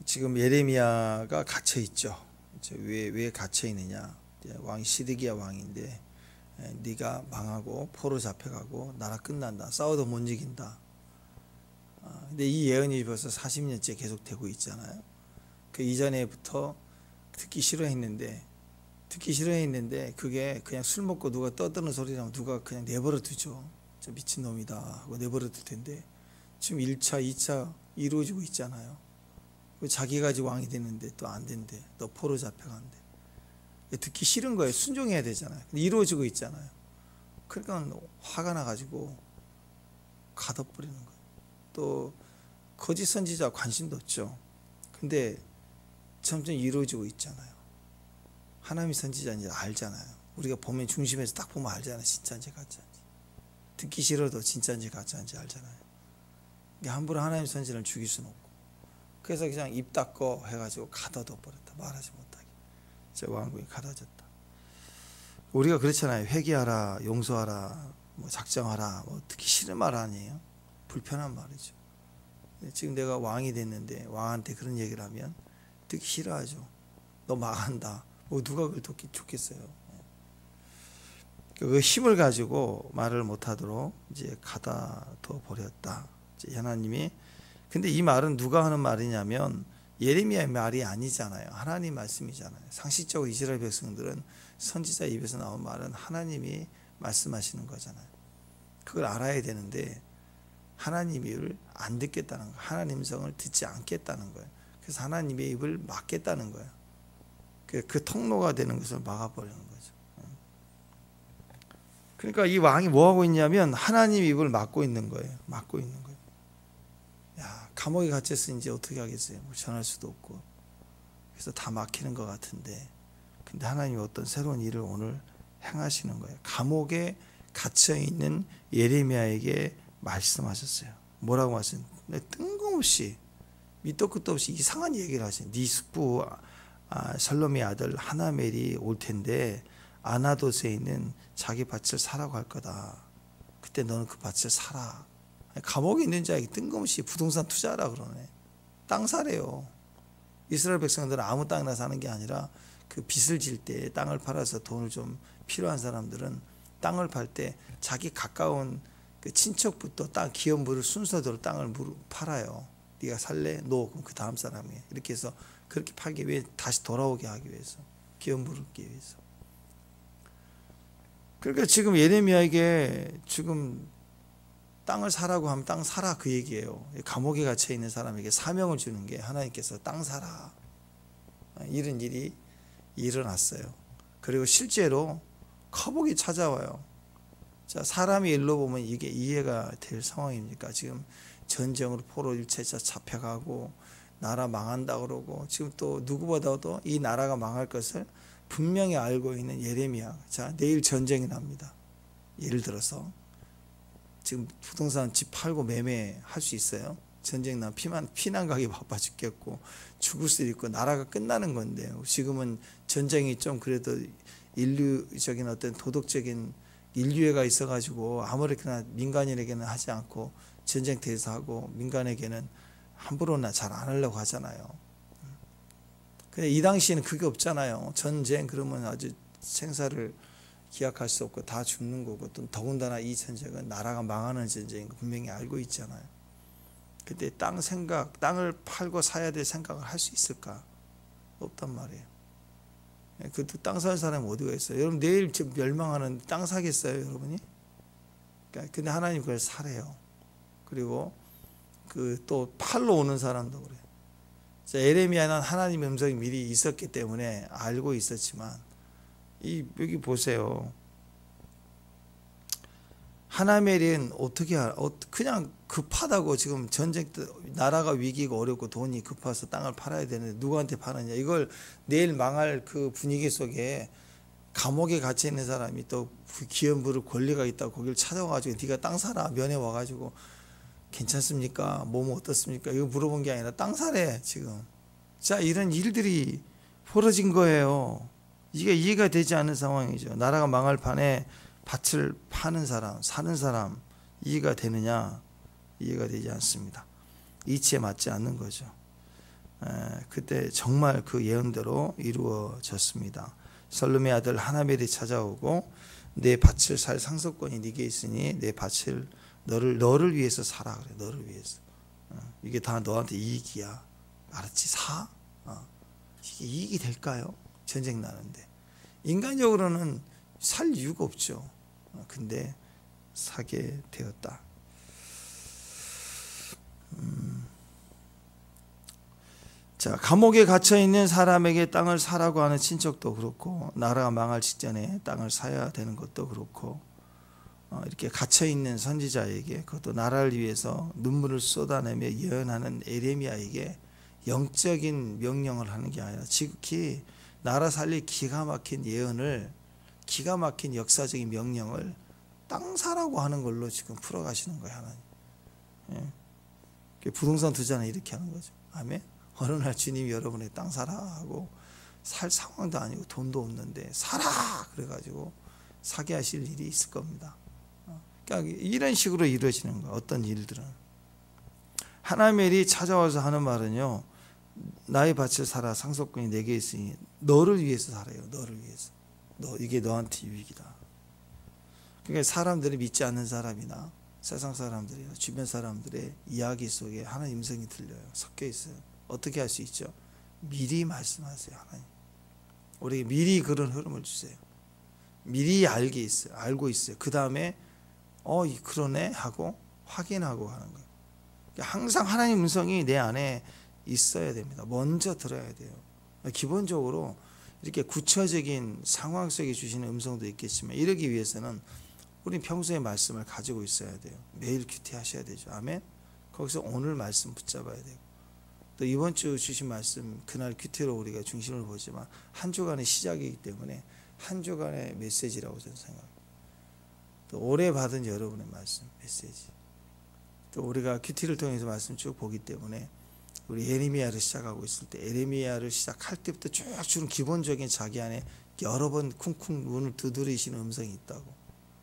지금 예레미야가 갇혀 있죠. 왜 갇혀 있느냐? 왕이 시드기야 왕인데 네가 망하고 포로 잡혀가고 나라 끝난다. 싸워도 못 이긴다. 근데 이 예언이 벌써 40년째 계속 되고 있잖아요. 그 이전에부터 듣기 싫어했는데 그게 그냥 술 먹고 누가 떠드는 소리라면 누가 그냥 내버려 두죠. 저 미친놈이다 하고 내버려 둘 텐데 지금 1차 2차 이루어지고 있잖아요. 자기가 지금 왕이 됐는데 또 안 된대. 너 포로 잡혀간대. 듣기 싫은 거예요. 순종해야 되잖아요. 근데 이루어지고 있잖아요. 그러니까 화가 나가지고 가둬버리는 거예요. 또 거짓 선지자 관심도 없죠. 근데 점점 이루어지고 있잖아요. 하나님이 선지자인지 알잖아요. 우리가 보면 중심에서 딱 보면 알잖아요. 진짜인지 가짜인지. 듣기 싫어도 진짜인지 가짜인지 알잖아요. 함부로 하나님 선지자를 죽일 수는 없고. 그래서 그냥 입 닫고 해가지고 가둬둬 버렸다. 말하지 못하게. 저 왕궁이 가둬졌다. 우리가 그렇잖아요. 회개하라, 용서하라, 뭐 작정하라, 뭐 듣기 싫은 말 아니에요. 불편한 말이죠. 지금 내가 왕이 됐는데 왕한테 그런 얘기를 하면 듣기 싫어하죠. 너 망한다. 뭐 누가 그걸 듣기 좋겠어요. 그 힘을 가지고 말을 못하도록 이제 가둬둬 버렸다. 이제 하나님이. 근데 이 말은 누가 하는 말이냐면 예레미야의 말이 아니잖아요. 하나님 말씀이잖아요. 상식적으로 이스라엘 백성들은 선지자 입에서 나온 말은 하나님이 말씀하시는 거잖아요. 그걸 알아야 되는데 하나님을 안 듣겠다는 거예요. 하나님 성을 듣지 않겠다는 거예요. 그래서 하나님의 입을 막겠다는 거예요. 그 통로가 되는 것을 막아버리는 거죠. 그러니까 이 왕이 뭐 하고 있냐면 하나님 입을 막고 있는 거예요. 막고 있는 거예요. 야, 감옥에 갇혔으니 이제 어떻게 하겠어요? 뭐 전할 수도 없고. 그래서 다 막히는 것 같은데, 근데 하나님이 어떤 새로운 일을 오늘 행하시는 거예요. 감옥에 갇혀 있는 예레미야에게 말씀하셨어요. 뭐라고 말씀하셨어요? 뜬금없이 밑도 끝도 없이 이상한 얘기를 하시는. 네 숙부 샬롬의 아들 하나멜이 올 텐데 아나돗에 있는 자기 밭을 사라고 할 거다. 그때 너는 그 밭을 사라. 감옥에 있는 자에게 뜬금없이 부동산 투자하라 그러네. 땅 사래요. 이스라엘 백성들은 아무 땅이나 사는 게 아니라 그 빚을 질 때 땅을 팔아서 돈을 좀 필요한 사람들은 땅을 팔 때 자기 가까운 그 친척부터 땅 기업물을 순서대로 땅을 팔아요. 네가 살래? 너 그럼 그 다음 사람이 이렇게 해서 그렇게 팔기 위해 다시 돌아오게 하기 위해서 기업물을 얻기 위해서. 그러니까 지금 예레미야에게 지금 땅을 사라고 하면 땅 사라 그 얘기예요. 감옥에 갇혀 있는 사람에게 사명을 주는 게 하나님께서 땅 사라 이런 일이 일어났어요. 그리고 실제로 거북이 찾아와요. 자, 사람이 일로 보면 이게 이해가 될 상황입니까? 지금 전쟁으로 포로 일체자 잡혀가고 나라 망한다 그러고 지금 또 누구보다도 이 나라가 망할 것을 분명히 알고 있는 예레미야. 자, 내일 전쟁이 납니다. 예를 들어서 지금 부동산 집 팔고 매매할 수 있어요? 전쟁 난 피난 가기 바빠 죽겠고 죽을 수도 있고 나라가 끝나는 건데 지금은 전쟁이 좀 그래도 인류적인 어떤 도덕적인 인류애가 있어가지고 아무렇게나 민간인에게는 하지 않고 전쟁터에서 하고 민간에게는 함부로나 잘 안 하려고 하잖아요. 근데 이 당시에는 그게 없잖아요. 전쟁 그러면 아주 생사를 기약할 수 없고 다 죽는 거고 또 더군다나 이 전쟁은 나라가 망하는 전쟁인 거 분명히 알고 있잖아요. 근데 땅을 팔고 사야 될 생각을 할 수 있을까? 없단 말이에요. 그것도 땅 사는 사람이 어디가 있어요? 여러분 내일 멸망하는 땅 사겠어요, 여러분이? 근데 하나님 그걸 사래요. 그리고 그 또 팔러 오는 사람도 그래요. 자, 예레미야는 하나님의 음성이 미리 있었기 때문에 알고 있었지만 여기 보세요. 하나멜은 어떻게 그냥 급하다고 지금 전쟁 때 나라가 위기가 어렵고 돈이 급해서 땅을 팔아야 되는데 누구한테 파느냐. 이걸 내일 망할 그 분위기 속에 감옥에 갇혀 있는 사람이 또 기업부를 권리가 있다고 거기를 찾아와가지고 네가 땅 사라 면회 와가지고 괜찮습니까? 몸은 어떻습니까? 이거 물어본 게 아니라 땅 사래 지금. 자, 이런 일들이 벌어진 거예요. 이게 이해가 되지 않는 상황이죠. 나라가 망할 판에 밭을 파는 사람, 사는 사람 이해가 되느냐? 이해가 되지 않습니다. 이치에 맞지 않는 거죠. 그때 정말 그 예언대로 이루어졌습니다. 살룸의 아들 하나멜이 찾아오고 내 밭을 살 상속권이 네게 있으니 내 밭을 너를 위해서 사라 그래. 너를 위해서. 이게 다 너한테 이익이야. 알았지? 사. 이게 이익이 될까요? 전쟁 나는데. 인간적으로는 살 이유가 없죠. 근데 사게 되었다. 자, 감옥에 갇혀 있는 사람에게 땅을 사라고 하는 친척도 그렇고, 나라가 망할 직전에 땅을 사야 되는 것도 그렇고, 이렇게 갇혀 있는 선지자에게, 그것도 나라를 위해서 눈물을 쏟아내며 예언하는 에레미야에게 영적인 명령을 하는 게 아니라 지극히 나라 살릴 기가 막힌 예언을, 기가 막힌 역사적인 명령을 땅 사라고 하는 걸로 지금 풀어가시는 거예요, 하나님. 예. 부동산 투자는 이렇게 하는 거죠. 아멘. 어느 날 주님이 여러분의 땅 사라 하고, 살 상황도 아니고 돈도 없는데 사라 그래가지고 사게 하실 일이 있을 겁니다. 그러니까 이런 식으로 이루어지는 거예요. 어떤 일들은 하나멜이 찾아와서 하는 말은요, 나의 밭을 사라, 상속권이 내게 있으니 너를 위해서 살아요. 너를 위해서. 이게 너한테 유익이다. 그러니까 사람들이 믿지 않는 사람이나 세상 사람들이나 주변 사람들의 이야기 속에 하나님 음성이 들려요. 섞여 있어요. 어떻게 할 수 있죠? 미리 말씀하세요. 하나님, 우리에게 미리 그런 흐름을 주세요. 미리 알고 있어요. 그 다음에 그러네 하고 확인하고 하는 거예요. 항상 하나님 음성이 내 안에 있어야 됩니다. 먼저 들어야 돼요. 기본적으로 이렇게 구체적인 상황 속에 주시는 음성도 있겠지만, 이러기 위해서는 우리 평소에 말씀을 가지고 있어야 돼요. 매일 큐티하셔야 되죠. 아멘. 거기서 오늘 말씀 붙잡아야 되고, 또 이번 주 주신 말씀 그날 큐티로 우리가 중심을 보지만 한 주간의 시작이기 때문에 한 주간의 메시지라고 저는 생각합니다. 또 올해 받은 여러분의 말씀 메시지, 또 우리가 큐티를 통해서 말씀 쭉 보기 때문에 우리 에레미야를 시작하고 있을 때 에레미야를 시작할 때부터 쭉 주는 기본적인 자기 안에 여러 번 쿵쿵 문을 두드리시는 음성이 있다고.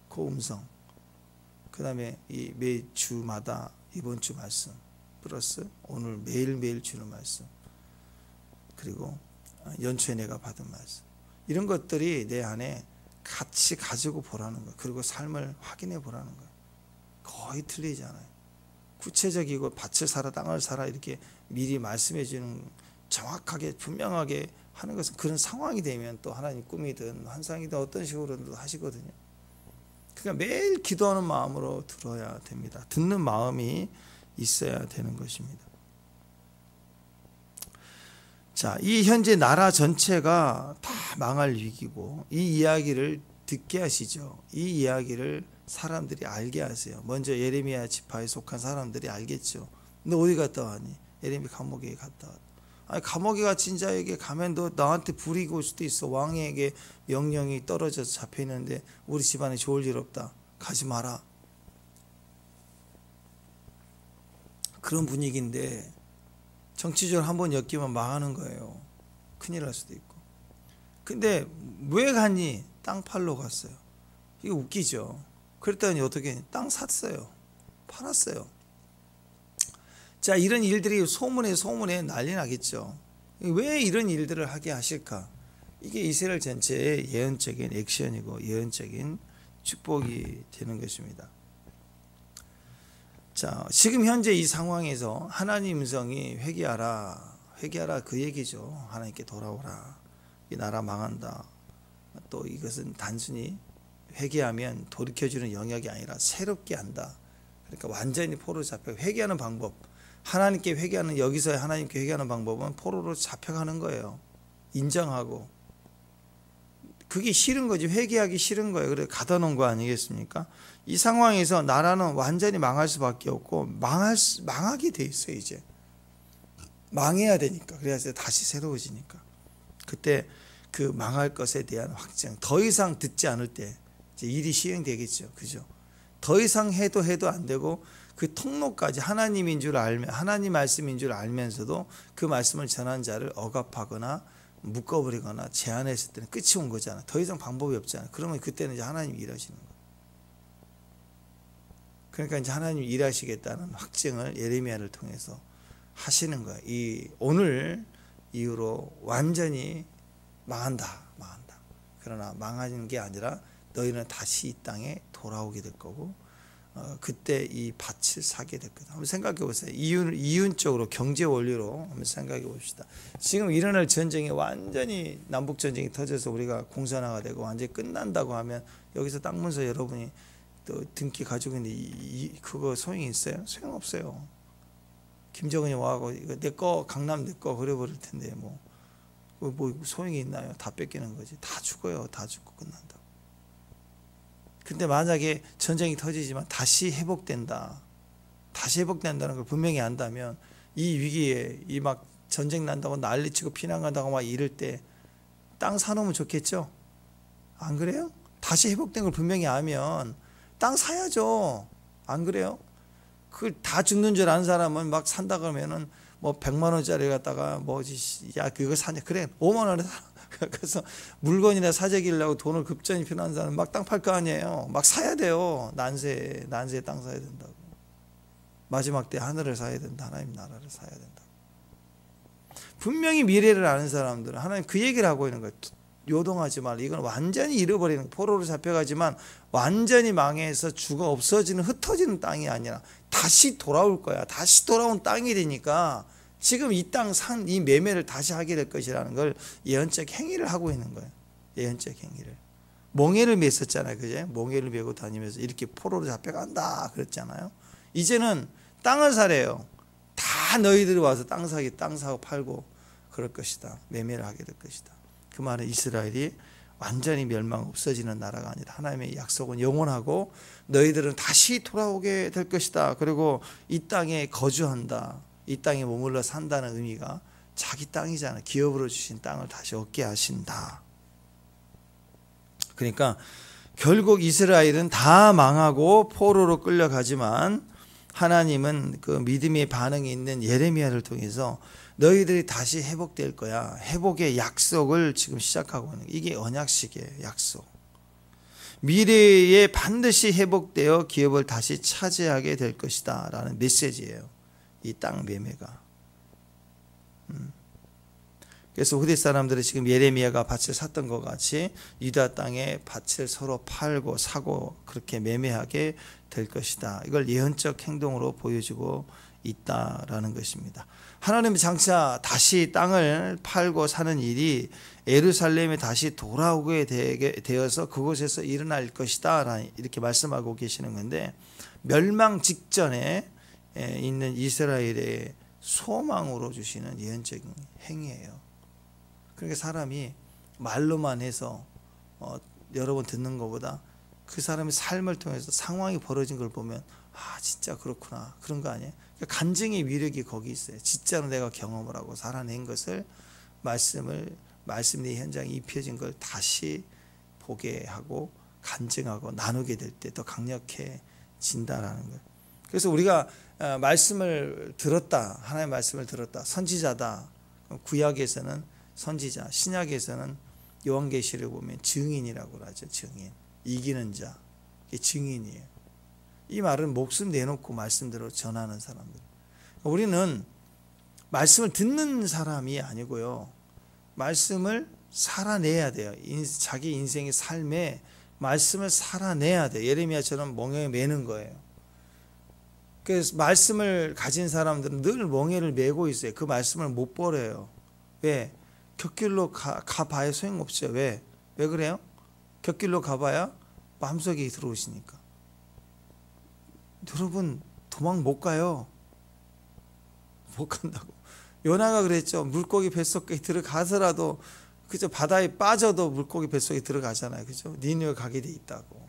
그 음성, 그 다음에 이 매주마다 이번 주 말씀 플러스 오늘 매일매일 주는 말씀, 그리고 연초에 내가 받은 말씀, 이런 것들이 내 안에 같이 가지고 보라는 거예요. 그리고 삶을 확인해 보라는 거예요. 거의 틀리지 않아요. 구체적이고 밭을 사라 땅을 사라 이렇게 미리 말씀해 주는, 정확하게 분명하게 하는 것은 그런 상황이 되면 또 하나님 꿈이든 환상이든 어떤 식으로든 하시거든요. 그러니까 매일 기도하는 마음으로 들어야 됩니다. 듣는 마음이 있어야 되는 것입니다. 자, 이 현재 나라 전체가 다 망할 위기고, 이 이야기를 듣게 하시죠. 이 이야기를 사람들이 알게 하세요. 먼저 예레미야 지파에 속한 사람들이 알겠죠. 너 어디 갔다 왔니? 예레미야 감옥에 갔다 왔다. 아니, 감옥에 갇힌 자에게 가면 너 나한테 불이익 올 수도 있어. 왕에게 명령이 떨어져서 잡혀있는데 우리 집안에 좋을 일 없다. 가지 마라. 그런 분위기인데 정치적으로 한번 엮이면 망하는 거예요. 큰일 날 수도 있고. 근데 왜 갔니? 땅 팔러 갔어요. 이거 웃기죠. 그랬더니 어떻게 땅 샀어요. 팔았어요. 자, 이런 일들이 소문에 난리 나겠죠. 왜 이런 일들을 하게 하실까? 이게 이스라엘 전체의 예언적인 액션이고 예언적인 축복이 되는 것입니다. 자, 지금 현재 이 상황에서 하나님 음성이 회개하라 그 얘기죠. 하나님께 돌아오라. 이 나라 망한다. 또 이것은 단순히 회개하면 돌이켜주는 영역이 아니라 새롭게 한다. 그러니까 완전히 포로로 잡혀 회개하는 방법, 하나님께 회개하는, 여기서의 하나님께 회개하는 방법은 포로로 잡혀가는 거예요. 인정하고. 그게 싫은 거지. 회개하기 싫은 거예요. 그래서 가다 놓은 거 아니겠습니까? 이 상황에서 나라는 완전히 망할 수밖에 없고 망하게 돼 있어요. 이제 망해야 되니까. 그래야지 다시 새로워지니까. 그때 그 망할 것에 대한 확증, 더 이상 듣지 않을 때 이제 일이 시행되겠죠. 그죠? 더 이상 해도 안 되고 그 통로까지 하나님인 줄 알면, 하나님 말씀인 줄 알면서도 그 말씀을 전한 자를 억압하거나 묶어버리거나 제한했을 때는 끝이 온 거잖아. 더 이상 방법이 없잖아. 그러면 그때는 이제 하나님이 일하시는 거예요. 그러니까 이제 하나님이 일하시겠다는 확증을 예레미야를 통해서 하시는 거예요. 이 오늘 이후로 완전히 망한다. 그러나 망하는 게 아니라 너희는 다시 이 땅에 돌아오게 될 거고, 그때 이 밭을 사게 될 거다. 한번 생각해 보세요. 이윤적으로, 경제 원리로 한번 생각해 봅시다. 지금 일어날 전쟁이 완전히 남북 전쟁이 터져서 우리가 공산화가 되고 완전히 끝난다고 하면 여기서 땅 문서 여러분이 또 등기 가지고 있는데 그거 소용이 있어요? 소용 없어요. 김정은이 와고 이거 내 거, 강남 내 거 그래버릴 텐데 뭐 소용이 있나요? 다 뺏기는 거지. 다 죽어요. 다 죽고 끝난다고. 근데 만약에 전쟁이 터지지만 다시 회복된다. 다시 회복된다는 걸 분명히 안다면 이 위기에 이 막 전쟁 난다고 난리치고 피난 간다고 막 이럴 때 땅 사놓으면 좋겠죠? 안 그래요? 다시 회복된 걸 분명히 알면 땅 사야죠. 안 그래요? 그 다 죽는 줄 아는 사람은 막 산다 그러면은 뭐 100만 원짜리 갖다가 야 그거 사냐? 그래 5만 원에 사. 그래서 물건이나 사재기려고 돈을 급전히 필요한 사람은 막 땅 팔 거 아니에요. 막 사야 돼요. 난세에 땅 사야 된다고. 마지막 때 하늘을 사야 된다. 하나님 나라를 사야 된다. 분명히 미래를 아는 사람들은 하나님 그 얘기를 하고 있는 거예요. 요동하지 말라. 이건 완전히 잃어버리는, 포로로 잡혀가지만 완전히 망해서 죽어 없어지는, 흩어지는 땅이 아니라 다시 돌아올 거야. 다시 돌아온 땅이 되니까 지금 이 땅 산 이 매매를 다시 하게 될 것이라는 걸 예언적 행위를 하고 있는 거예요. 예언적 행위를. 몽해를 맸었잖아요. 그제? 몽해를 메고 다니면서 이렇게 포로로 잡혀간다 그랬잖아요. 이제는 땅을 사래요. 다 너희들이 와서 땅 사고 팔고 그럴 것이다. 매매를 하게 될 것이다. 그 말은 이스라엘이 완전히 멸망 없어지는 나라가 아니라 하나님의 약속은 영원하고 너희들은 다시 돌아오게 될 것이다. 그리고 이 땅에 거주한다. 이 땅에 머물러 산다는 의미가 자기 땅이잖아. 기업으로 주신 땅을 다시 얻게 하신다. 그러니까 결국 이스라엘은 다 망하고 포로로 끌려가지만 하나님은 그 믿음의 반응이 있는 예레미야를 통해서 너희들이 다시 회복될 거야. 회복의 약속을 지금 시작하고 있는 거예요. 이게 언약식의 약속. 미래에 반드시 회복되어 기업을 다시 차지하게 될 것이다 라는 메시지예요. 이 땅 매매가. 그래서 후대 사람들은 지금 예레미야가 밭을 샀던 것 같이 유다 땅에 밭을 서로 팔고 사고 그렇게 매매하게 될 것이다. 이걸 예언적 행동으로 보여주고 있다라는 것입니다. 하나님은 장차 다시 땅을 팔고 사는 일이 예루살렘에 다시 돌아오게 되어서 그곳에서 일어날 것이다 이렇게 말씀하고 계시는 건데, 멸망 직전에 있는 이스라엘의 소망으로 주시는 예언적인 행위예요. 그러니까 사람이 말로만 해서 여러 번 듣는 것보다 그 사람의 삶을 통해서 상황이 벌어진 걸 보면 아 진짜 그렇구나 그런 거 아니에요? 그러니까 간증의 위력이 거기 있어요. 진짜로 내가 경험을 하고 살아낸 것을 말씀의 현장에 입혀진 걸 다시 보게 하고 간증하고 나누게 될 때 더 강력해진다라는 거예요. 그래서 우리가 말씀을 들었다, 하나님의 말씀을 들었다, 선지자다. 구약에서는 선지자, 신약에서는 요한계시를 보면 증인이라고 하죠. 증인, 이기는 자, 이게 증인이에요. 이 말은 목숨 내놓고 말씀대로 전하는 사람들. 우리는 말씀을 듣는 사람이 아니고요, 말씀을 살아내야 돼요. 자기 인생의 삶에 말씀을 살아내야 돼요. 예레미야처럼 멍에 매는 거예요. 그래서 말씀을 가진 사람들은 늘 멍에를 메고 있어요. 그 말씀을 못 버려요. 왜? 곁길로 가봐야 소용없죠. 왜 그래요? 곁길로 가봐야 마음속에 들어오시니까. 여러분 도망 못 가요. 못 간다고. 요나가 그랬죠. 물고기 뱃속에 들어가서라도 그죠, 바다에 빠져도 물고기 뱃속에 들어가잖아요. 그죠? 니느웨 가게 돼 있다고.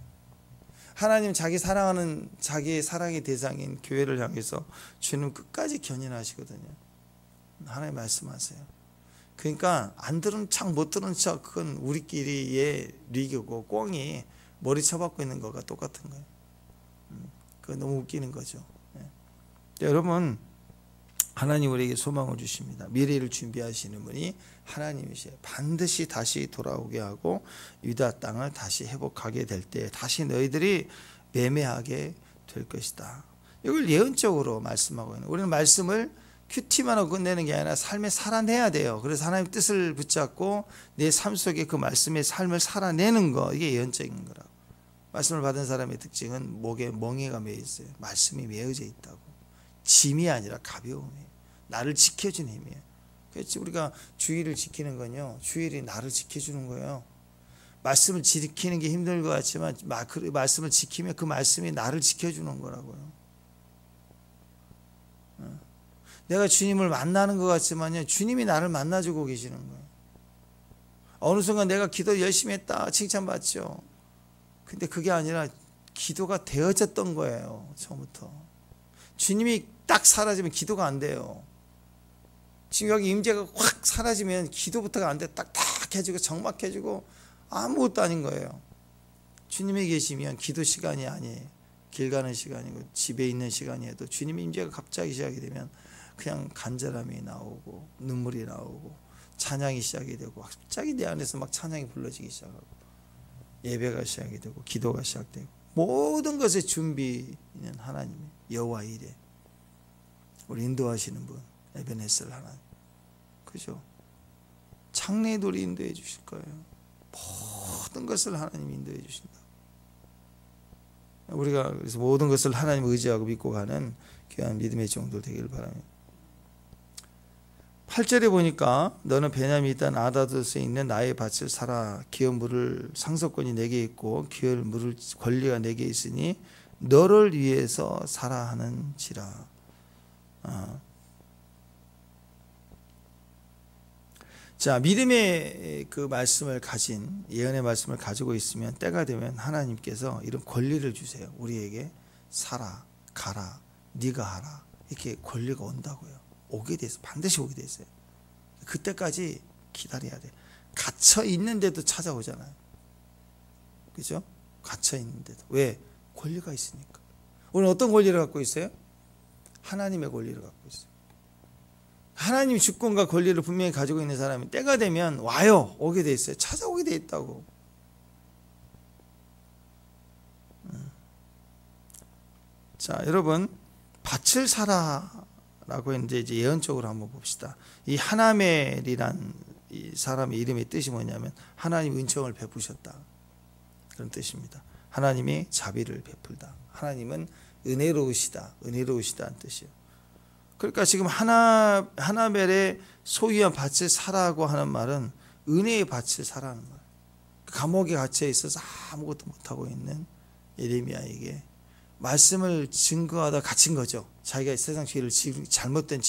하나님 자기 사랑하는 자기의 사랑의 대상인 교회를 향해서 주님 끝까지 견인하시거든요. 하나님 말씀하세요. 그러니까 안 들은 척 못 들은 척 그건 우리끼리의 리그고 꽁이 머리 쳐박고 있는 거가 똑같은 거예요. 그거 너무 웃기는 거죠. 여러분 하나님 우리에게 소망을 주십니다. 미래를 준비하시는 분이 하나님이세요. 반드시 다시 돌아오게 하고 유다 땅을 다시 회복하게 될 때 다시 너희들이 매매하게 될 것이다. 이걸 예언적으로 말씀하고 있는. 우리는 말씀을 큐티만 하고 끝내는 게 아니라 삶에 살아내야 돼요. 그래서 하나님 뜻을 붙잡고 내 삶 속에 그 말씀의 삶을 살아내는 거, 이게 예언적인 거라고. 말씀을 받은 사람의 특징은 목에 멍에가 매여 있어요. 말씀이 매어져 있다고. 짐이 아니라 가벼움이에요. 나를 지켜주는 힘이에요. 그렇지, 우리가 주일을 지키는 건요, 주일이 나를 지켜주는 거예요. 말씀을 지키는 게 힘들 것 같지만 그 말씀을 지키면 그 말씀이 나를 지켜주는 거라고요. 내가 주님을 만나는 것 같지만요, 주님이 나를 만나주고 계시는 거예요. 어느 순간 내가 기도 열심히 했다 칭찬받죠. 근데 그게 아니라 기도가 되어졌던 거예요. 처음부터 주님이 딱 사라지면 기도가 안 돼요. 지금 여기 임재가 확 사라지면 기도부터가 안 돼. 딱딱해지고 적막해지고 아무것도 아닌 거예요. 주님이 계시면 기도 시간이 아니에요. 길 가는 시간이고 집에 있는 시간이어도 주님의 임재가 갑자기 시작이 되면 그냥 간절함이 나오고 눈물이 나오고 찬양이 시작이 되고 갑자기 내 안에서 막 찬양이 불러지기 시작하고 예배가 시작이 되고 기도가 시작되고 모든 것의 준비는 하나님의 여호와 이레, 우리 인도하시는 분 에베네셀 하나님, 그죠? 창내도 우리 인도해 주실 거예요. 모든 것을 하나님이 인도해 주신다. 우리가 그래서 모든 것을 하나님 의지하고 믿고 가는 귀한 믿음의 종들 되기를 바랍니다. 8절에 보니까 너는 베냐민이 땅 아다롯에 있는 나의 밭을 사라. 기업 물을 상속권이 내게 있고 기업 물을 권리가 내게 있으니 너를 위해서 사라 하는지라. 자, 믿음의 그 말씀을 가진, 예언의 말씀을 가지고 있으면 때가 되면 하나님께서 이런 권리를 주세요. 우리에게 사라, 가라, 네가 하라, 이렇게 권리가 온다고요. 오게 돼 있어요. 반드시 오게 돼 있어요. 그때까지 기다려야 돼. 갇혀 있는데도 찾아오잖아요. 그죠? 갇혀 있는데도. 왜? 권리가 있으니까. 오늘 어떤 권리를 갖고 있어요? 하나님의 권리를 갖고 있어요. 하나님 주권과 권리를 분명히 가지고 있는 사람이 때가 되면 와요. 오게 돼 있어요. 찾아오게 돼 있다고. 자, 여러분, 밭을 사라라고 했는데 이제 예언적으로 한번 봅시다. 이 하나멜이란 이 사람의 이름의 뜻이 뭐냐면 하나님 은총을 베푸셨다, 그런 뜻입니다. 하나님이 자비를 베풀다. 하나님은 은혜로우시다는 뜻이에요. 그러니까 지금 하나멜의 소유한 밭을 사라고 하는 말은 은혜의 밭을 사라는 거예요. 감옥에 갇혀 있어서 아무것도 못하고 있는 예레미야에게 말씀을 증거하다 갇힌 거죠. 자기가 세상 잘못된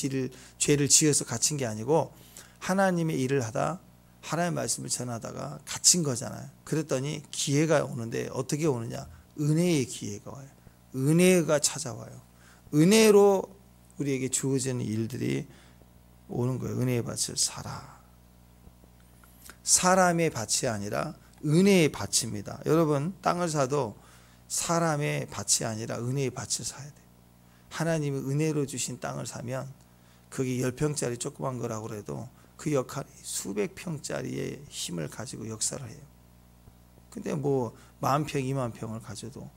죄를 지어서 갇힌 게 아니고 하나님의 일을 하다 하나님의 말씀을 전하다가 갇힌 거잖아요. 그랬더니 기회가 오는데 어떻게 오느냐? 은혜의 기회가 와요. 은혜가 찾아와요. 은혜로 우리에게 주어지는 일들이 오는 거예요. 은혜의 밭을 사라. 사람의 밭이 아니라 은혜의 밭입니다. 여러분, 땅을 사도 사람의 밭이 아니라 은혜의 밭을 사야 돼요. 하나님이 은혜로 주신 땅을 사면 그게 10평짜리 조그만 거라고 해도 그 역할이 수백 평짜리의 힘을 가지고 역사를 해요. 근데 뭐 10,000평, 20,000평을 가져도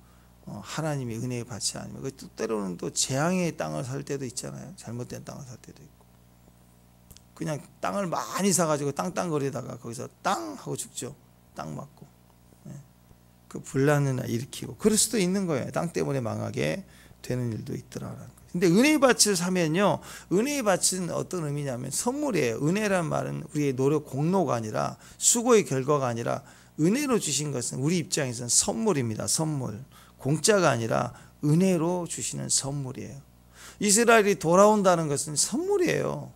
하나님의 은혜의 밭이 아니면 또 때로는 또 재앙의 땅을 살 때도 있잖아요. 잘못된 땅을 살 때도 있고 그냥 땅을 많이 사가지고 땅땅거리다가 거기서 땅 하고 죽죠. 땅 맞고 그 분란을 일으키고 그럴 수도 있는 거예요. 땅 때문에 망하게 되는 일도 있더라라는 거예요. 근데 은혜의 밭을 사면요, 은혜의 밭은 어떤 의미냐면 선물이에요. 은혜란 말은 우리의 노력 공로가 아니라 수고의 결과가 아니라 은혜로 주신 것은 우리 입장에서는 선물입니다. 선물. 공짜가 아니라 은혜로 주시는 선물이에요. 이스라엘이 돌아온다는 것은 선물이에요.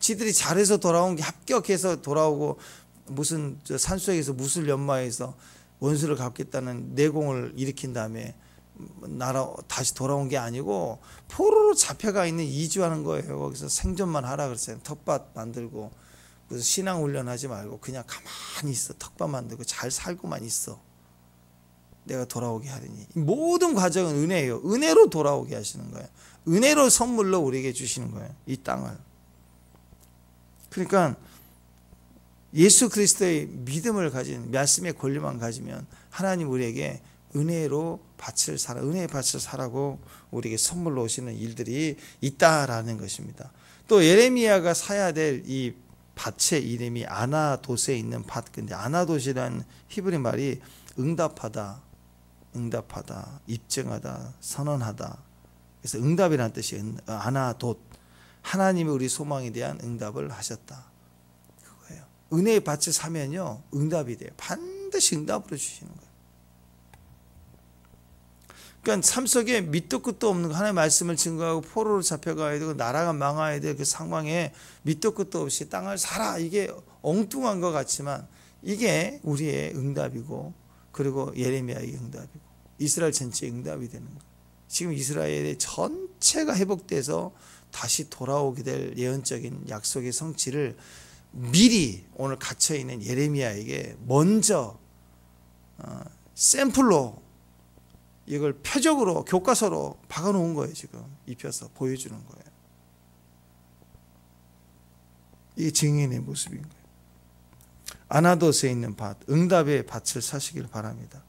지들이 잘해서 돌아온 게 합격해서 돌아오고 무슨 산속에서 무술 연마에서 원수를 갚겠다는 내공을 일으킨 다음에 나라 다시 돌아온 게 아니고 포로로 잡혀가 있는 이주하는 거예요. 거기서 생존만 하라 그랬어요. 텃밭 만들고 무슨 신앙 훈련하지 말고 그냥 가만히 있어. 텃밭 만들고 잘 살고만 있어. 내가 돌아오게 하리니. 모든 과정은 은혜예요. 은혜로 돌아오게 하시는 거예요. 은혜로 선물로 우리에게 주시는 거예요. 이 땅을. 그러니까 예수 그리스도의 믿음을 가진 말씀의 권리만 가지면 하나님 우리에게 은혜로 밭을 사라, 은혜의 밭을 사라고 우리에게 선물로 오시는 일들이 있다라는 것입니다. 또 예레미야가 사야 될 이 밭의 이름이 아나돗에 있는 밭. 근데 아나돗이라는 히브리 말이 응답하다, 입증하다, 선언하다. 그래서 응답이라는 뜻이에요. 아나돗. 하나님이 우리 소망에 대한 응답을 하셨다. 그거예요. 은혜의 밭을 사면요, 응답이 돼요. 반드시 응답으로 주시는 거예요. 그러니까 삶 속에 밑도 끝도 없는 거, 하나님의 말씀을 증거하고 포로로 잡혀가야 되고 나라가 망해야 될 그 상황에 밑도 끝도 없이 땅을 사라, 이게 엉뚱한 것 같지만 이게 우리의 응답이고, 그리고 예레미야의 응답이고 이스라엘 전체의 응답이 되는 거예요. 지금 이스라엘의 전체가 회복돼서 다시 돌아오게 될 예언적인 약속의 성취를 미리 오늘 갇혀있는 예레미야에게 먼저 샘플로, 이걸 표적으로, 교과서로 박아놓은 거예요. 지금 입혀서 보여주는 거예요. 이게 증인의 모습인 거예요. 아나돗에 있는 밭, 응답의 밭을 사시길 바랍니다.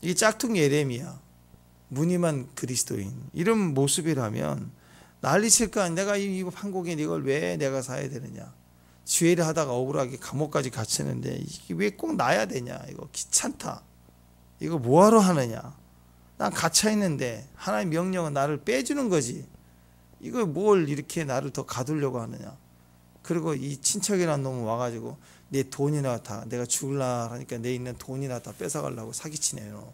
이 짝퉁 예레미야, 무늬만 그리스도인, 이런 모습이라면 난리칠 거 아니야. 내가 이 한국에 이걸 왜 내가 사야 되느냐. 주의를 하다가 억울하게 감옥까지 갇혔는데 이게 왜 꼭 나야 되냐. 이거 귀찮다. 이거 뭐하러 하느냐. 난 갇혀있는데 하나님의 명령은 나를 빼주는 거지. 이거 뭘 이렇게 나를 더 가두려고 하느냐. 그리고 이 친척이라는 놈은 와가지고 내 돈이나 다, 내가 죽을라 하니까 내 있는 돈이나 다 뺏어가려고 사기치네요.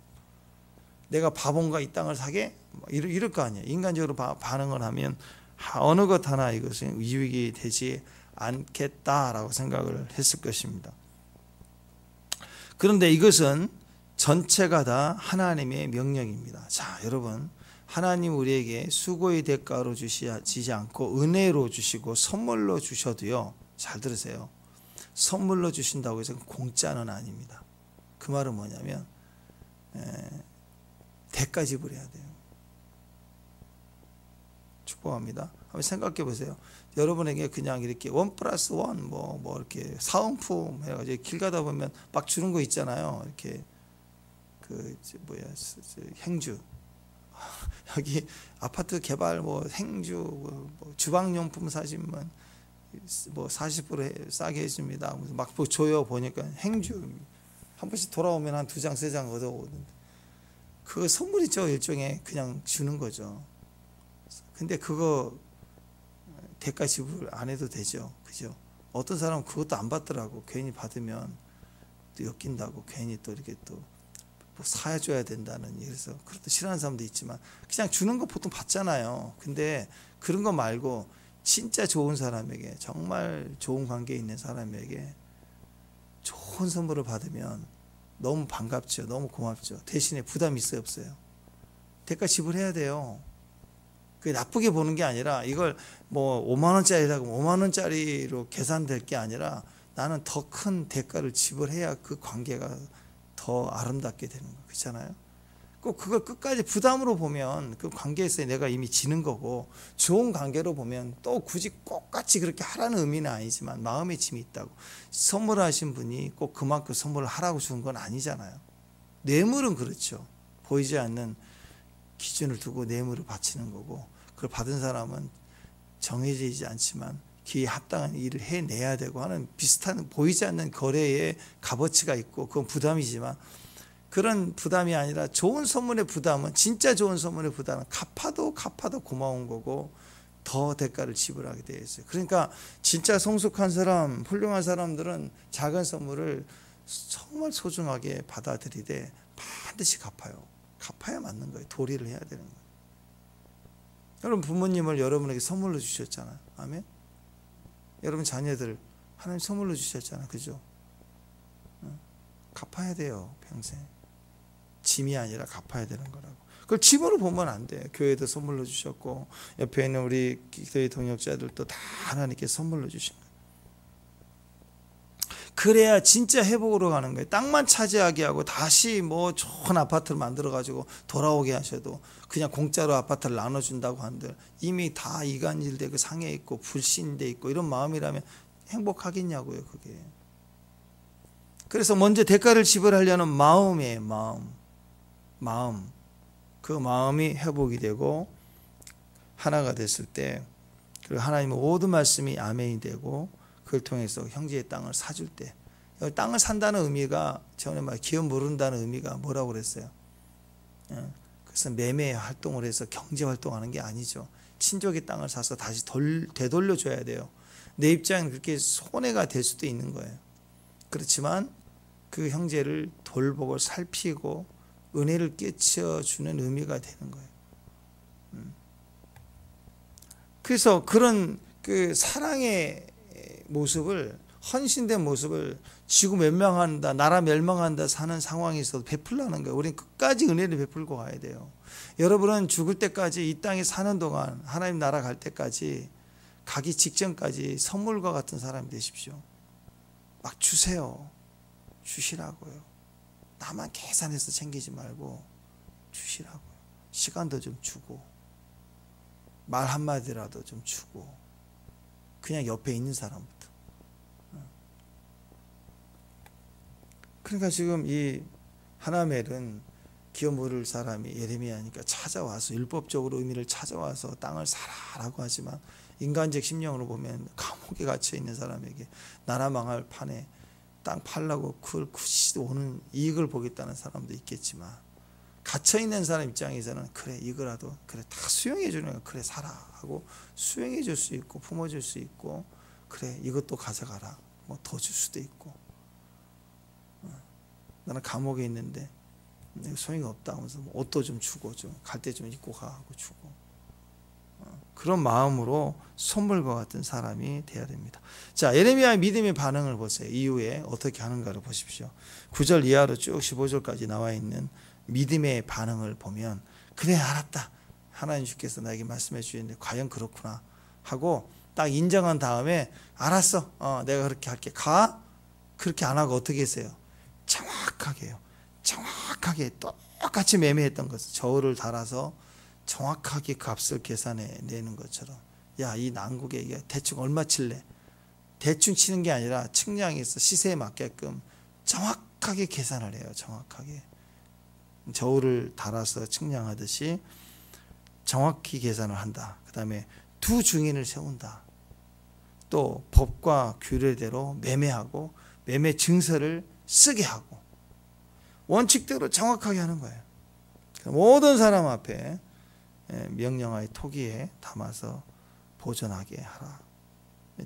내가 바본가 이 땅을 사게? 이럴 거 아니에요. 인간적으로 반응을 하면 어느 것 하나 이것은 유익이 되지 않겠다라고 생각을 했을 것입니다. 그런데 이것은 전체가 다 하나님의 명령입니다. 자, 여러분, 하나님 우리에게 수고의 대가로 주시지 않고 은혜로 주시고 선물로 주셔도요, 잘 들으세요. 선물로 주신다고 해서 공짜는 아닙니다. 그 말은 뭐냐면 대가 지불해야 돼요. 축복합니다. 한번 생각해 보세요. 여러분에게 그냥 이렇게 1+1 뭐 이렇게 사은품 해가지고 길 가다 보면 막 주는 거 있잖아요. 이렇게 행주, 여기 아파트 개발 행주, 주방용품 사시면 40% 싸게 해줍니다. 막 줘요. 보니까 행주 한 번씩 돌아오면 한 2장 3장 얻어오는데 그거 선물이죠. 일종의 그냥 주는 거죠. 근데 그거 대가 지불 안 해도 되죠. 그죠? 어떤 사람은 그것도 안 받더라고. 괜히 받으면 또 엮인다고 괜히 또 이렇게 또 사줘야 된다는, 그래서 그것도 싫어하는 사람도 있지만 그냥 주는 거 보통 받잖아요. 근데 그런 거 말고 진짜 좋은 사람에게, 정말 좋은 관계에 있는 사람에게 좋은 선물을 받으면 너무 반갑죠. 너무 고맙죠. 대신에 부담이 있어요, 없어요? 대가 지불해야 돼요. 그게 나쁘게 보는 게 아니라 이걸 5만 원짜리라고 5만 원짜리로 계산될 게 아니라 나는 더 큰 대가를 지불해야 그 관계가 더 아름답게 되는 거, 그렇잖아요? 꼭 그걸 끝까지 부담으로 보면 그 관계에서 내가 이미 지는 거고, 좋은 관계로 보면 또 굳이 똑같이 그렇게 하라는 의미는 아니지만 마음의 짐이 있다고. 선물하신 분이 꼭 그만큼 선물을 하라고 주는 건 아니잖아요. 뇌물은 그렇죠. 보이지 않는 기준을 두고 뇌물을 바치는 거고, 그걸 받은 사람은 정해지지 않지만 기회에 합당한 일을 해내야 되고 하는 비슷한, 보이지 않는 거래의 값어치가 있고 그건 부담이지만, 그런 부담이 아니라 좋은 선물의 부담은, 진짜 좋은 선물의 부담은 갚아도 고마운 거고 더 대가를 지불하게 되어 있어요. 그러니까 진짜 성숙한 사람, 훌륭한 사람들은 작은 선물을 정말 소중하게 받아들이되 반드시 갚아야 맞는 거예요. 도리를 해야 되는 거예요. 여러분, 부모님을 여러분에게 선물로 주셨잖아요. 아멘. 여러분 자녀들 하나님 선물로 주셨잖아요. 그죠? 갚아야 돼요. 평생. 짐이 아니라 갚아야 되는 거라고. 그걸 짐으로 보면 안 돼요. 교회도 선물로 주셨고 옆에 있는 우리 기도의 동역자들도 다 하나님께 선물로 주신 거예요. 그래야 진짜 회복으로 가는 거예요. 땅만 차지하게 하고 다시 좋은 아파트를 만들어 가지고 돌아오게 하셔도 그냥 공짜로 아파트를 나눠준다고 한들 이미 다 이간질되고 상해 있고 불신돼 있고 이런 마음이라면 행복하겠냐고요. 그게. 그래서 먼저 대가를 지불하려는 마음이에요. 마음. 마음, 그 마음이 회복이 되고 하나가 됐을 때, 그리고 하나님의 모든 말씀이 아멘이 되고 그걸 통해서 형제의 땅을 사줄 때, 땅을 산다는 의미가 전에 말 기업 모른다는 의미가 뭐라고 그랬어요? 그래서 매매 활동을 해서 경제 활동하는 게 아니죠. 친족의 땅을 사서 다시 되돌려 줘야 돼요. 내 입장은 그렇게 손해가 될 수도 있는 거예요. 그렇지만 그 형제를 돌보고 살피고 은혜를 끼쳐주는 의미가 되는 거예요. 그래서 그런 그 사랑의 모습을, 헌신된 모습을 지구 멸망한다, 나라 멸망한다 사는 상황에서도 베풀라는 거예요. 우리는 끝까지 은혜를 베풀고 가야 돼요. 여러분은 죽을 때까지 이 땅에 사는 동안, 하나님 나라 갈 때까지, 가기 직전까지 선물과 같은 사람이 되십시오. 막 주세요. 주시라고요. 나만 계산해서 챙기지 말고 주시라고요. 시간도 좀 주고, 말 한마디라도 좀 주고, 그냥 옆에 있는 사람부터. 그러니까 지금 이 하나멜은 기업 물을 사람이 예레미야니까 찾아와서 율법적으로 의미를 찾아와서 땅을 사라라고 하지만, 인간적 심령으로 보면 감옥에 갇혀 있는 사람에게 나라 망할 판에 땅 팔라고 그걸 굳이 오는 이익을 보겠다는 사람도 있겠지만, 갇혀 있는 사람 입장에서는 그래 이거라도 그래 다 수용해 주는 거야. 그래 사라 하고 수용해 줄 수 있고 품어 줄 수 있고, 그래 이것도 가져가라 뭐 더 줄 수도 있고, 나는 감옥에 있는데 소용이 없다 하면서 옷도 좀 주고, 좀 갈 때 좀 입고 가 하고 주고, 그런 마음으로 선물과 같은 사람이 되어야 됩니다. 자, 예레미야의 믿음의 반응을 보세요. 이후에 어떻게 하는가를 보십시오. 9절 이하로 쭉 15절까지 나와 있는 믿음의 반응을 보면, 그래 알았다, 하나님 주께서 나에게 말씀해 주셨는데 과연 그렇구나 하고 딱 인정한 다음에, 알았어, 내가 그렇게 할게, 가. 그렇게 안 하고 어떻게 했어요? 정확하게요. 정확하게 똑같이 매매했던 것을 저울을 달아서 정확하게 값을 계산해 내는 것처럼, 야, 이 난국에 이게 대충 얼마 칠래? 대충 치는 게 아니라 측량해서 시세에 맞게끔 정확하게 계산을 해요. 정확하게 저울을 달아서 측량하듯이 정확히 계산을 한다. 그 다음에 두 증인을 세운다. 또 법과 규례대로 매매하고 매매 증서를 쓰게 하고 원칙대로 정확하게 하는 거예요. 모든 사람 앞에 명령하에 토기에 담아서 보존하게 하라.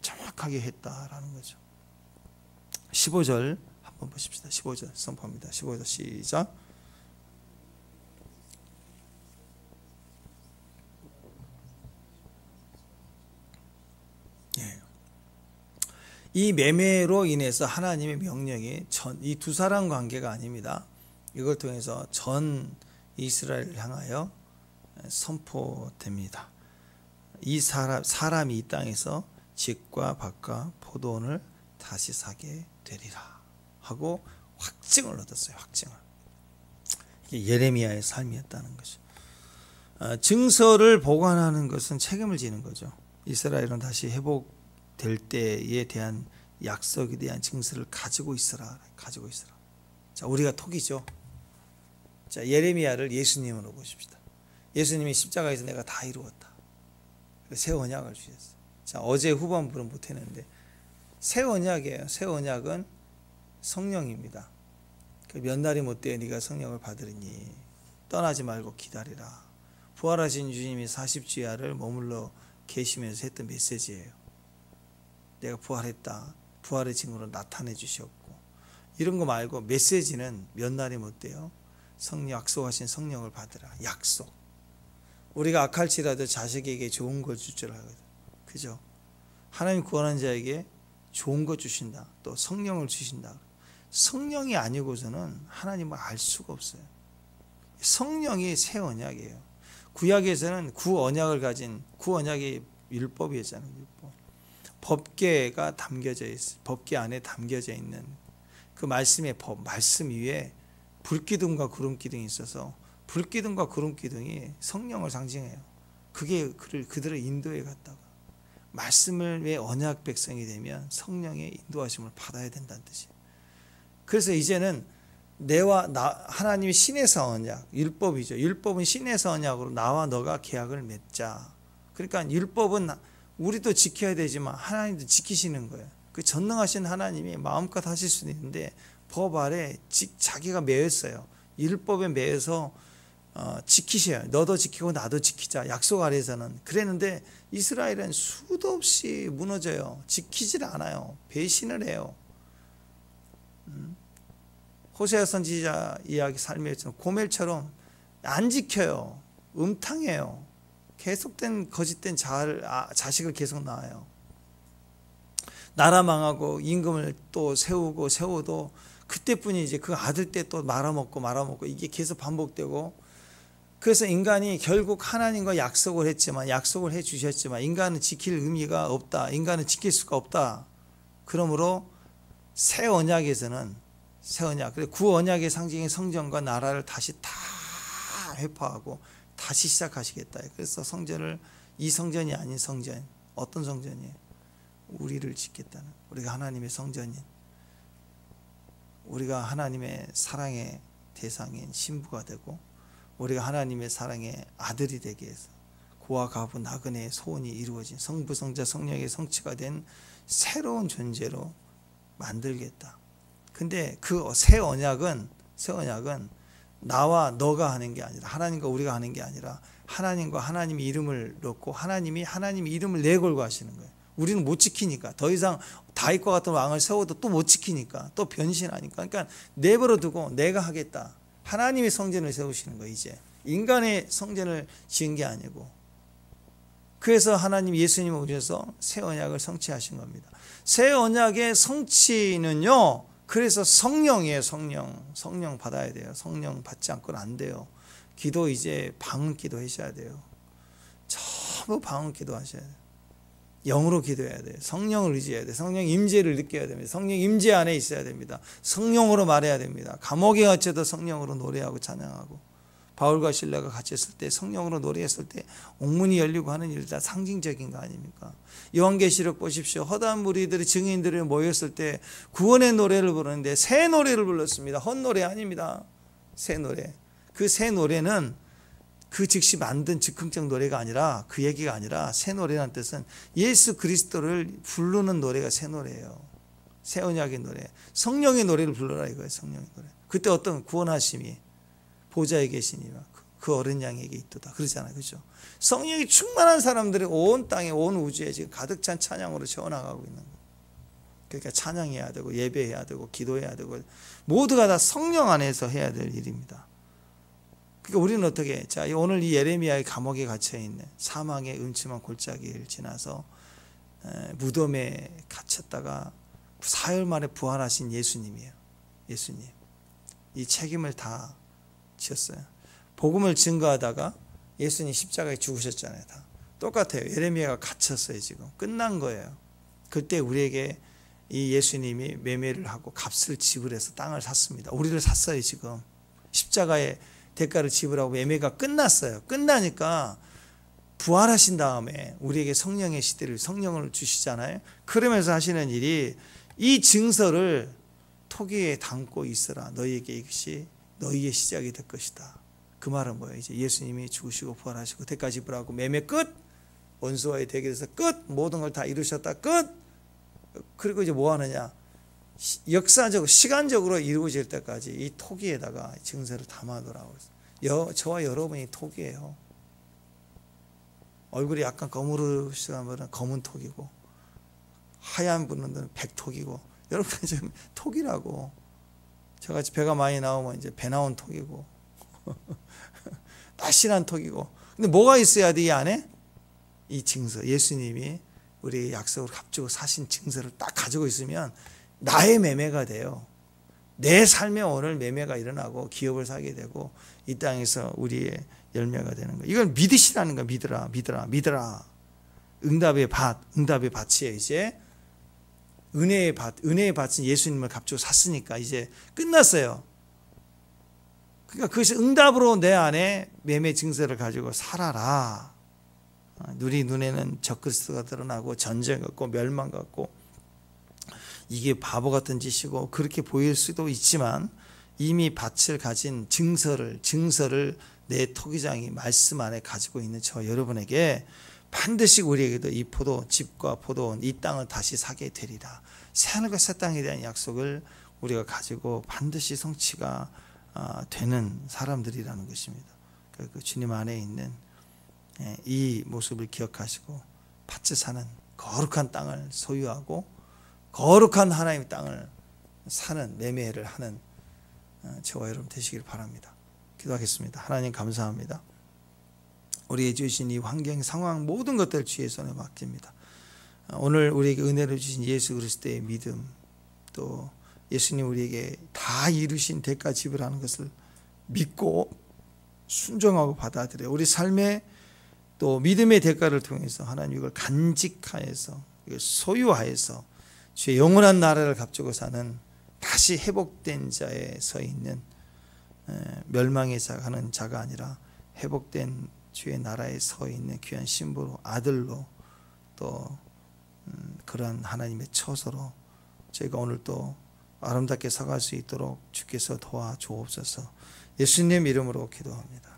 정확하게 했다라는 거죠. 15절 한번 보십시다. 15절 선포합니다. 15절 시작. 이 매매로 인해서 하나님의 명령이 이 두 사람 관계가 아닙니다. 이걸 통해서 전 이스라엘을 향하여 선포됩니다. 이 사람이 이 땅에서 집과 밭과 포도원을 다시 사게 되리라 하고 확증을 얻었어요. 확증을. 이게 예레미야의 삶이었다는 거죠. 증서를 보관하는 것은 책임을 지는 거죠. 이스라엘은 다시 회복될 때에 대한 약속에 대한 증서를 가지고 있어라. 가지고 있어라. 자, 우리가 톡이죠. 자, 예레미야를 예수님으로 보십시다. 예수님이 십자가에서 내가 다 이루었다. 새 언약을 주셨어요. 자, 어제 후반부는 못했는데 새 언약이에요. 새 언약은 성령입니다. 몇 날이 못되어 네가 성령을 받으리니 떠나지 말고 기다리라. 부활하신 주님이 40주야를 머물러 계시면서 했던 메시지예요. 내가 부활했다. 부활의 증거로 나타내 주셨고, 이런 거 말고 메시지는 몇 날이 못돼요. 약속하신 성령을 받으라. 약속. 우리가 악할지라도 자식에게 좋은 걸 줄 줄 알거든. 그죠? 하나님 구원한 자에게 좋은 거 주신다. 또 성령을 주신다. 성령이 아니고서는 하나님을 알 수가 없어요. 성령이 새 언약이에요. 구약에서는 구언약을 가진, 구언약이 율법이었잖아요. 율법. 법궤가 담겨져 있어요. 법궤 안에 담겨져 있는 그 말씀의 법, 말씀 위에 불기둥과 구름기둥이 있어서 불기둥과 구름기둥이 성령을 상징해요. 그게 그들을 인도해 갔다가 말씀을 왜 언약 백성이 되면 성령의 인도하심을 받아야 된다는 뜻이에요. 그래서 이제는 내와 나 하나님이 신에서 언약, 율법이죠. 율법은 신에서 언약으로 나와 너가 계약을 맺자. 그러니까 율법은 우리도 지켜야 되지만 하나님도 지키시는 거예요. 그 전능하신 하나님이 마음껏 하실 수는 있는데 법 아래 자기가 매였어요. 율법에 매여서 지키셔요. 너도 지키고 나도 지키자. 약속 아래에서는 그랬는데 이스라엘은 수도 없이 무너져요. 지키질 않아요. 배신을 해요. 호세아 선지자 이야기 삶에서 고멜처럼 안 지켜요. 음탕해요. 계속된 거짓된 자식을 계속 낳아요. 나라 망하고 임금을 또 세우도 그때뿐이 이제 그 아들 때 또 말아먹고 이게 계속 반복되고, 그래서 인간이 결국 하나님과 약속을 해 주셨지만 인간은 지킬 의미가 없다. 인간은 지킬 수가 없다. 그러므로 새 언약에서는 그리고 구 언약의 상징인 성전과 나라를 다시 다 회파하고 다시 시작하시겠다. 그래서 이 성전이 아닌 성전, 어떤 성전이에요? 우리를 짓겠다는, 우리가 하나님의 성전인, 우리가 하나님의 사랑의 대상인 신부가 되고 우리가 하나님의 사랑의 아들이 되기 위해서 고와 가부 나그네의 소원이 이루어진 성부 성자 성령의 성취가 된 새로운 존재로 만들겠다. 근데 그 새 언약은 나와 너가 하는 게 아니라, 하나님과 우리가 하는 게 아니라 하나님과 하나님의 이름을 넣고 하나님이 하나님의 이름을 내걸고 하시는 거예요. 우리는 못 지키니까, 더 이상 다윗과 같은 왕을 세워도 또 못 지키니까, 또 변신하니까, 그러니까 내버려 두고 내가 하겠다. 하나님의 성전을 세우시는 거예요. 이제 인간의 성전을 지은 게 아니고. 그래서 하나님 예수님을 오셔서 새 언약을 성취하신 겁니다. 새 언약의 성취는요, 그래서 성령이에요. 성령 받아야 돼요. 성령 받지 않고는 안 돼요. 기도 이제 방언 기도 하셔야 돼요. 전부 방언 기도 하셔야 돼요. 영으로 기도해야 돼요. 성령을 의지해야 돼요. 성령 임재를 느껴야 됩니다. 성령 임재 안에 있어야 됩니다. 성령으로 말해야 됩니다. 감옥에 갇혀도 성령으로 노래하고 찬양하고, 바울과 실라가 갇혔을 때 성령으로 노래했을 때 옥문이 열리고 하는 일이 다 상징적인 거 아닙니까? 요한계시록 보십시오. 허다한 무리들이, 증인들이 모였을 때 구원의 노래를 부르는데 새 노래를 불렀습니다. 헛노래 아닙니다. 새 노래. 그 새 노래는 그 즉시 만든 즉흥적 노래가 아니라, 그 얘기가 아니라, 새 노래라는 뜻은 예수 그리스도를 부르는 노래가 새 노래예요. 새 언약의 노래. 성령의 노래를 불러라 이거예요. 성령의 노래. 그때 어떤 구원하심이 보좌에 계시니와 그 어린 양에게 있도다. 그러잖아요. 그렇죠? 성령이 충만한 사람들이 온 땅에, 온 우주에 지금 가득 찬 찬양으로 채워나가고 있는 거예요. 그러니까 찬양해야 되고 예배해야 되고 기도해야 되고 모두가 다 성령 안에서 해야 될 일입니다. 그러니까 우리는 어떻게, 자, 오늘 이 예레미야의 감옥에 갇혀 있는, 사망의 음침한 골짜기를 지나서 무덤에 갇혔다가 사흘 만에 부활하신 예수님이에요. 예수님. 이 책임을 다 지었어요. 복음을 증거하다가 예수님 십자가에 죽으셨잖아요. 다 똑같아요. 예레미야가 갇혔어요. 지금 끝난 거예요. 그때 우리에게 이 예수님이 매매를 하고 값을 지불해서 땅을 샀습니다. 우리를 샀어요. 지금 십자가에 대가를 지불하고 매매가 끝났어요. 끝나니까 부활하신 다음에 우리에게 성령의 시대를, 성령을 주시잖아요. 그러면서 하시는 일이, 이 증서를 토기에 담고 있으라. 너희에게 이것이 너희의 시작이 될 것이다. 그 말은 뭐예요? 이제 예수님이 죽으시고 부활하시고 대가 지불하고 매매 끝, 원수와의 대결에서 끝, 모든 걸 다 이루셨다 끝. 그리고 이제 뭐 하느냐? 역사적으로, 시간적으로 이루어질 때까지 이 토기에다가 증서를 담아두라고 했어요. 저와 여러분이 토기예요. 얼굴이 약간 거무르시다 보면 검은 톡이고, 하얀 분들은 백톡이고, 여러분 지금 톡이라고. 저같이 배가 많이 나오면 이제 배 나온 톡이고 날씬한 톡이고. 근데 뭐가 있어야 돼 이 안에? 이 증서, 예수님이 우리의 약속을 값주고 사신 증서를 딱 가지고 있으면 나의 매매가 돼요. 내 삶에 오늘 매매가 일어나고 기업을 사게 되고 이 땅에서 우리의 열매가 되는 거예요. 이걸 믿으시라는 거예요. 믿으라. 응답의 밭이에요. 이제 은혜의 밭은 예수님을 값주고 샀으니까 이제 끝났어요. 그러니까 그것이 응답으로 내 안에 매매 증서를 가지고 살아라. 우리 눈에는 적그리스도가 드러나고 전쟁 같고 멸망 같고 이게 바보 같은 짓이고 그렇게 보일 수도 있지만, 이미 밭을 가진 증서를 내 토기장이 말씀 안에 가지고 있는 저 여러분에게 반드시 우리에게도 이 집과 포도원 이 땅을 다시 사게 되리라. 새하늘과 새 땅에 대한 약속을 우리가 가지고 반드시 성취가 되는 사람들이라는 것입니다. 그 주님 안에 있는 이 모습을 기억하시고 밭에 사는 거룩한 땅을 소유하고 거룩한 하나님의 땅을 사는 매매를 하는 저와 여러분 되시길 바랍니다. 기도하겠습니다. 하나님 감사합니다. 우리에게 주신 이 환경 상황 모든 것들 주의 손에 맡깁니다. 오늘 우리에게 은혜를 주신 예수 그리스도의 믿음, 또 예수님 우리에게 다 이루신 대가 지불하는 것을 믿고 순종하고 받아들여 우리 삶에 또 믿음의 대가를 통해서 하나님 이걸 간직하여서 이걸 소유하여서 주의 영원한 나라를 갑주고 사는 다시 회복된 자에 서 있는 멸망의 자가는 자가 아니라 회복된 주의 나라에 서 있는 귀한 신부로 아들로 또 그러한 하나님의 처소로 저희가 오늘 또 아름답게 서갈 수 있도록 주께서 도와주옵소서. 예수님 이름으로 기도합니다.